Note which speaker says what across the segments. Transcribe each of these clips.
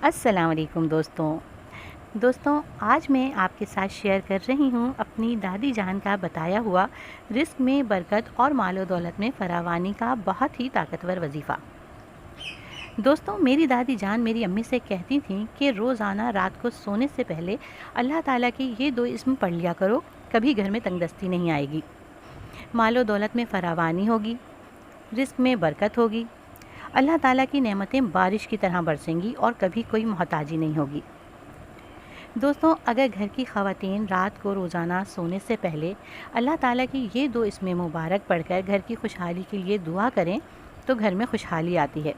Speaker 1: السلام علیکم دوستوں آج میں آپ کے ساتھ شیئر کر رہی ہوں اپنی دادی جان کا بتایا ہوا رزق میں برکت اور مال و دولت میں فراوانی کا بہت ہی طاقتور وظیفہ۔ دوستوں، میری دادی جان میری امی سے کہتی تھیں کہ روزانہ رات کو سونے سے پہلے اللہ تعالیٰ کے یہ 2 اسم پڑھ لیا کرو، کبھی گھر میں تنگ دستی نہیں آئے گی، مال و دولت میں فراوانی ہوگی، رزق میں برکت ہوگی، اللہ تعالیٰ کی نعمتیں بارش کی طرح برسیں گی اور کبھی کوئی محتاجی نہیں ہوگی۔ دوستوں، اگر گھر کی خواتین رات کو روزانہ سونے سے پہلے اللہ تعالیٰ کی یہ 2 اسم مبارک پڑھ کر گھر کی خوشحالی کے لیے دعا کریں تو گھر میں خوشحالی آتی ہے۔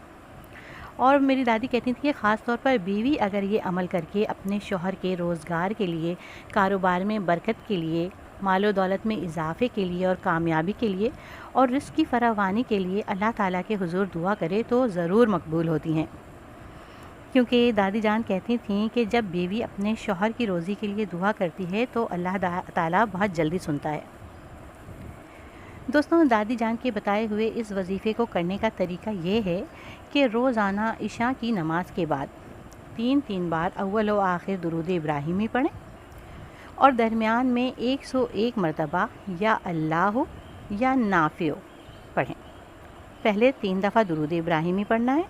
Speaker 1: اور میری دادی کہتی تھیں کہ خاص طور پر بیوی اگر یہ عمل کر کے اپنے شوہر کے روزگار کے لیے، کاروبار میں برکت کے لیے، مال و دولت میں اضافے کے لیے اور کامیابی کے لیے اور رزق کی فراوانی کے لیے اللہ تعالیٰ کے حضور دعا کرے تو ضرور مقبول ہوتی ہیں، کیونکہ دادی جان کہتی تھیں کہ جب بیوی اپنے شوہر کی روزی کے لیے دعا کرتی ہے تو اللہ تعالیٰ بہت جلدی سنتا ہے۔ دوستوں، دادی جان کے بتائے ہوئے اس وظیفے کو کرنے کا طریقہ یہ ہے کہ روزانہ عشاء کی نماز کے بعد 3 بار اول و آخر درود ابراہیمی پڑھیں اور درمیان میں 101 مرتبہ یا اللہ یا نافع پڑھیں۔ پہلے 3 دفعہ درود ابراہیمی پڑھنا ہے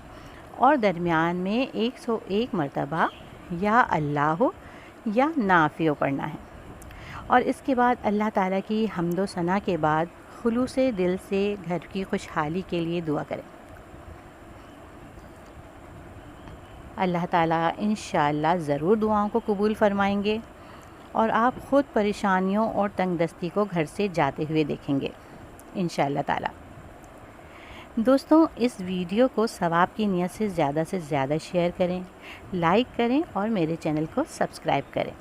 Speaker 1: اور درمیان میں 101 مرتبہ یا اللہ یا نافع پڑھنا ہے، اور اس کے بعد اللہ تعالیٰ کی حمد و ثنا کے بعد خلوص دل سے گھر کی خوشحالی کے لیے دعا کریں۔ اللہ تعالیٰ انشاءاللہ ضرور دعاؤں کو قبول فرمائیں گے اور آپ خود پریشانیوں اور تنگ دستی کو گھر سے جاتے ہوئے دیکھیں گے انشاءاللہ تعالیٰ۔ دوستوں، اس ویڈیو کو ثواب کی نیت سے زیادہ شیئر کریں، لائک کریں اور میرے چینل کو سبسکرائب کریں۔